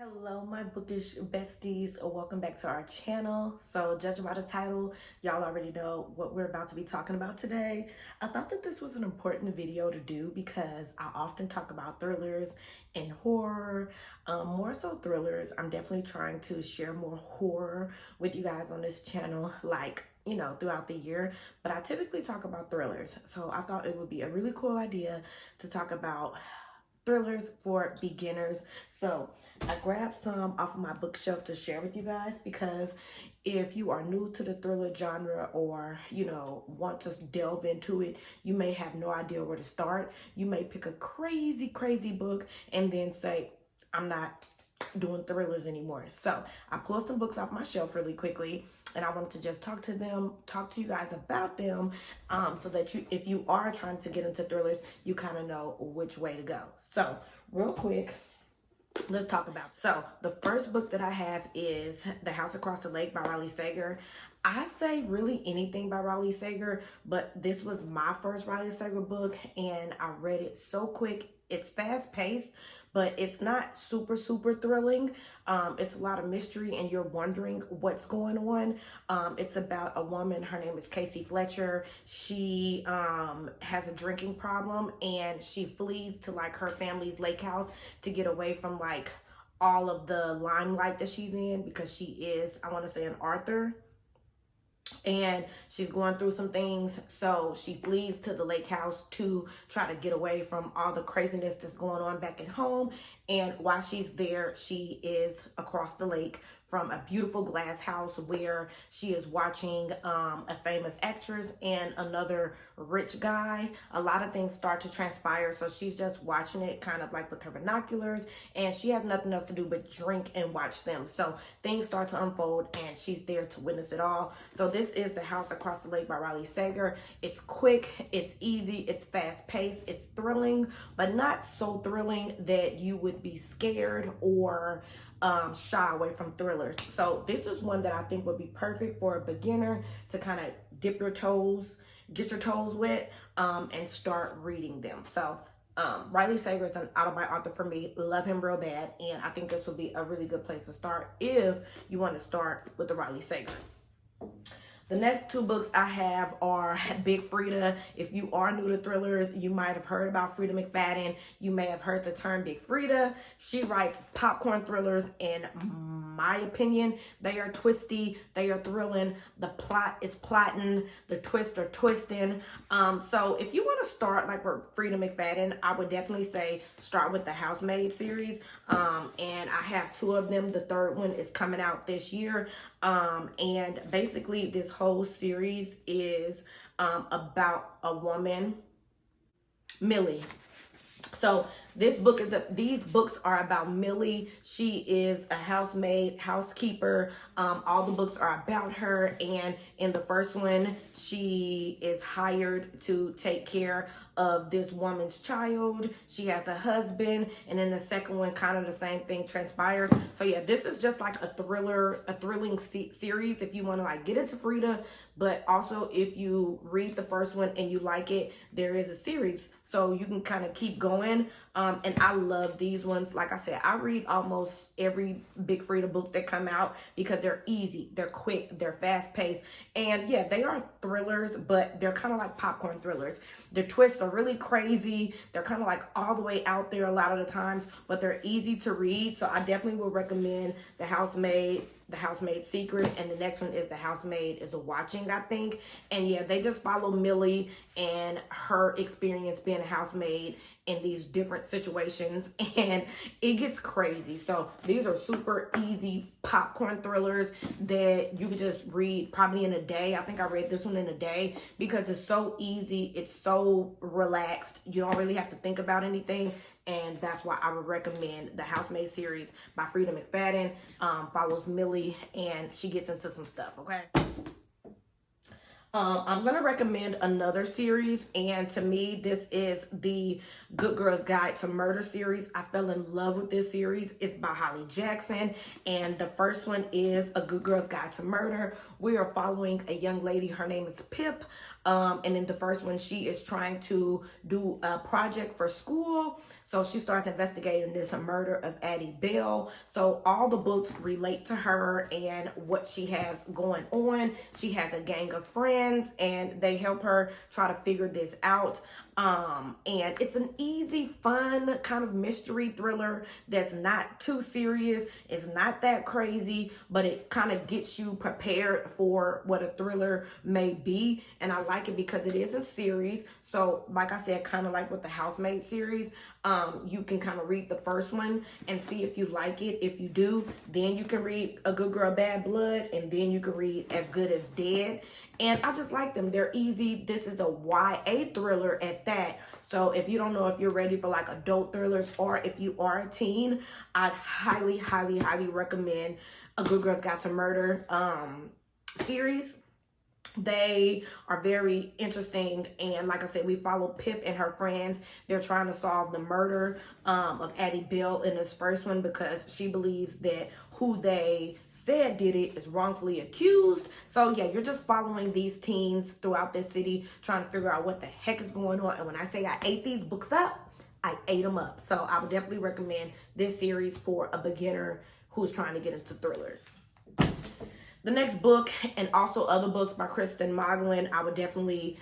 Hello, my bookish besties. Welcome back to our channel. So, judging by the title, y'all already know what we're about to be talking about today. I thought that this was an important video to do because I often talk about thrillers and horror, more so thrillers. I'm definitely trying to share more horror with you guys on this channel, throughout the year, but I typically talk about thrillers. So I thought it would be a really cool idea to talk about thrillers for beginners. So I grabbed some off of my bookshelf to share with you guys because if you are new to the thriller genre or want to delve into it, you may have no idea where to start. You may pick a crazy book and then say, I'm not doing thrillers anymore. So I pulled some books off my shelf really quickly, and I wanted to just talk to you guys about them, so that if you are trying to get into thrillers, you kind of know which way to go. So real quick, let's talk about. So the first book that I have is The House Across the Lake by Riley Sager. I say really anything by Riley Sager, but this was my first Riley Sager book, and I read it so quick. It's fast paced, but it's not super thrilling. It's a lot of mystery and you're wondering what's going on. It's about a woman. Her name is Casey Fletcher. She has a drinking problem and she flees to her family's lake house to get away from all of the limelight that she's in, because she is, I want to say, an author. And she's going through some things, so she flees to the lake house to try to get away from all the craziness that's going on back at home. And while she's there, she is across the lake from a beautiful glass house where she is watching a famous actress and another rich guy. A lot of things start to transpire, so she's just watching it kind of with her binoculars, and she has nothing else to do but drink and watch them. So things start to unfold and she's there to witness it all. So this is The House Across the Lake by Riley Sager. It's quick, it's easy, it's fast paced, it's thrilling, but not so thrilling that you would be scared or shy away from thrillers. So this is one that I think would be perfect for a beginner to kind of dip your toes, get your toes wet, and start reading them. So Riley Sager is an out-of-bite author for me. Love him real bad, and I think this would be a really good place to start if you want to start with the Riley Sager. The next two books I have are Big Freda. If you are new to thrillers, you might have heard about Freda McFadden. You may have heard the term Big Freda. She writes popcorn thrillers. In my opinion, they are twisty, they are thrilling. The plot is plotting, the twists are twisting. So if you want to start with Freda McFadden, I would definitely say start with the Housemaid series. And I have two of them. The third one is coming out this year. And basically this whole series is about a woman, Millie. So these books are about Millie. She is a housemaid, housekeeper. All the books are about her. And in the first one, she is hired to take care of this woman's child. She has a husband. And in the second one, kind of the same thing transpires. So yeah, this is just a thrilling series if you want to get into Freda. But also if you read the first one and you like it, there is a series, so you can kind of keep going. And I love these ones. Like I said, I read almost every Big Freda book that come out because they're easy, they're quick, they're fast paced. And yeah, they are thrillers, but they're kind of like popcorn thrillers. Their twists are really crazy. They're kind of all the way out there a lot of the times, but they're easy to read. So I definitely would recommend The Housemaid Secret, and the next one is The Housemaid is a Watching, I think. And yeah, they just follow Millie and her experience being a housemaid in these different situations, and it gets crazy. So these are super easy popcorn thrillers that you could just read probably in a day. I think I read this one in a day because it's so easy, it's so relaxed, you don't really have to think about anything. And that's why I would recommend the Housemaid series by Freda McFadden. Follows Millie and she gets into some stuff, okay? I'm going to recommend another series, and to me, this is the Good Girl's Guide to Murder series. I fell in love with this series. It's by Holly Jackson, and the first one is A Good Girl's Guide to Murder. We are following a young lady. Her name is Pip. And in the first one, she is trying to do a project for school. So she starts investigating this murder of Addie Bell. So all the books relate to her and what she has going on. She has a gang of friends and they help her try to figure this out. And it's an easy, fun kind of mystery thriller that's not too serious. It's not that crazy, but it kind of gets you prepared for what a thriller may be. And I like it because it is a series. So like I said, kind of like with the Housemaid series, you can kind of read the first one and see if you like it. If you do, then you can read A Good Girl, Bad Blood, and then you can read As Good as Dead. And I just like them. They're easy. This is a YA thriller at that. So if you don't know if you're ready for like adult thrillers or if you are a teen, I'd highly, highly, highly recommend A Good Girl's Got to Murder series. They are very interesting, and like I said, we follow Pip and her friends. They're trying to solve the murder of Addie Bell in this first one because she believes that who they said did it is wrongfully accused. So yeah, you're just following these teens throughout this city trying to figure out what the heck is going on. And when I say I ate these books up, I ate them up. So I would definitely recommend this series for a beginner who's trying to get into thrillers. The next book, and also other books by Kristen Moglen, I would definitely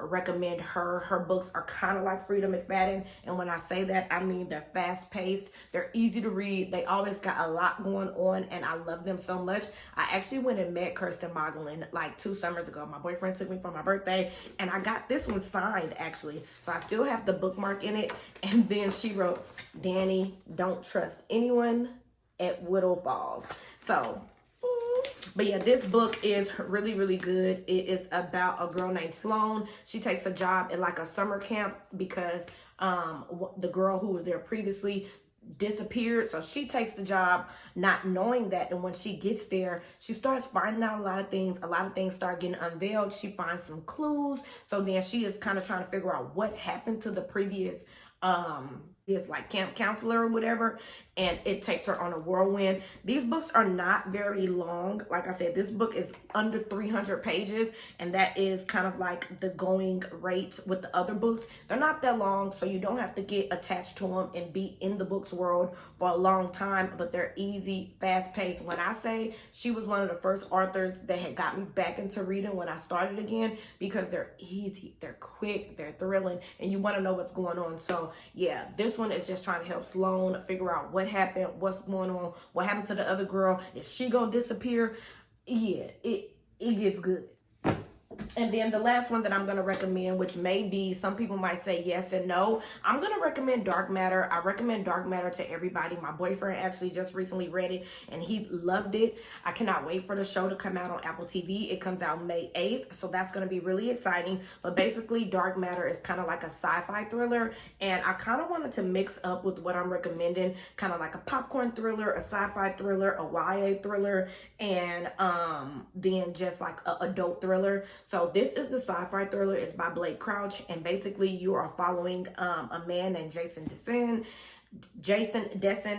recommend her. Her books are kind of like Freda McFadden, and when I say that, I mean they're fast-paced, they're easy to read, they always got a lot going on, and I love them so much. I actually went and met Kristen Moglen like 2 summers ago. My boyfriend took me for my birthday, and I got this one signed, actually. So I still have the bookmark in it, and then she wrote, "Danny, don't trust anyone at Widow Falls." So... but yeah, this book is really, really good. It is about a girl named Sloan. She takes a job at like a summer camp because the girl who was there previously disappeared. So she takes the job not knowing that. And when she gets there, she starts finding out a lot of things. A lot of things start getting unveiled. She finds some clues. So then she is kind of trying to figure out what happened to the previous is like camp counselor or whatever, and it takes her on a whirlwind. These books are not very long. Like I said, this book is under 300 pages, and that is kind of like the going rate with the other books. They're not that long, so you don't have to get attached to them and be in the books world for a long time, but they're easy, fast-paced. When I say she was one of the first authors that had got me back into reading when I started again, because they're easy, they're quick, they're thrilling, and you want to know what's going on. So yeah, this one is just trying to help Sloan figure out what happened, what's going on, what happened to the other girl. Is she gonna disappear? Yeah, it gets good. And then the last one that I'm going to recommend, which may be, some people might say yes and no, I'm going to recommend Dark Matter. I recommend Dark Matter to everybody. My boyfriend actually just recently read it and he loved it. I cannot wait for the show to come out on Apple TV. It comes out May 8th, so that's going to be really exciting. But basically, Dark Matter is kind of like a sci-fi thriller, and I kind of wanted to mix up with what I'm recommending, kind of like a popcorn thriller, a sci-fi thriller, a YA thriller, and then just like an adult thriller. So this is the sci-fi thriller. It's by Blake Crouch, and basically you are following a man named Jason Dessen,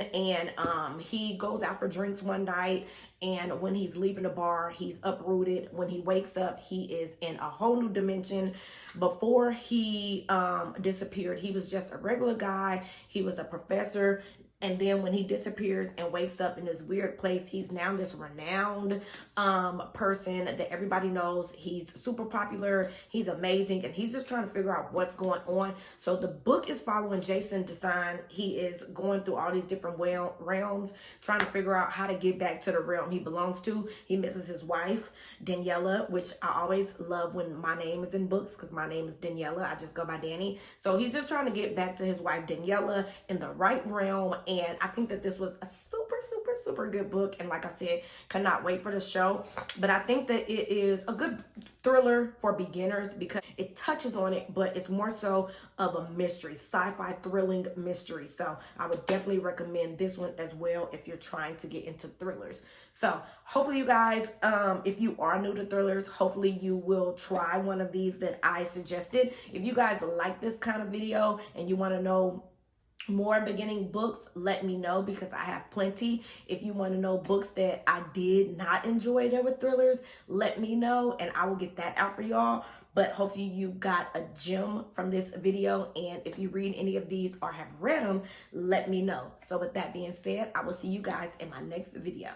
and he goes out for drinks one night, and when he's leaving the bar, he's uprooted. When he wakes up, he is in a whole new dimension. Before he disappeared, he was just a regular guy. He was a professor. And then when he disappears and wakes up in this weird place, he's now this renowned person that everybody knows. He's super popular. He's amazing. And he's just trying to figure out what's going on. So the book is following Jason Design. He is going through all these different realms, trying to figure out how to get back to the realm he belongs to. He misses his wife, Daniela, which I always love when my name is in books because my name is Daniela. I just go by Danny. So he's just trying to get back to his wife, Daniela, in the right realm. And I think that this was a super, super, super good book. And like I said, cannot wait for the show. But I think that it is a good thriller for beginners because it touches on it, but it's more so of a mystery, sci-fi thrilling mystery. So I would definitely recommend this one as well if you're trying to get into thrillers. So hopefully you guys, if you are new to thrillers, hopefully you will try one of these that I suggested. If you guys like this kind of video and you want to know more beginning books, let me know because I have plenty. If you want to know books that I did not enjoy that were thrillers, let me know and I will get that out for y'all. But hopefully you got a gem from this video. And if you read any of these or have read them, let me know. So with that being said, I will see you guys in my next video.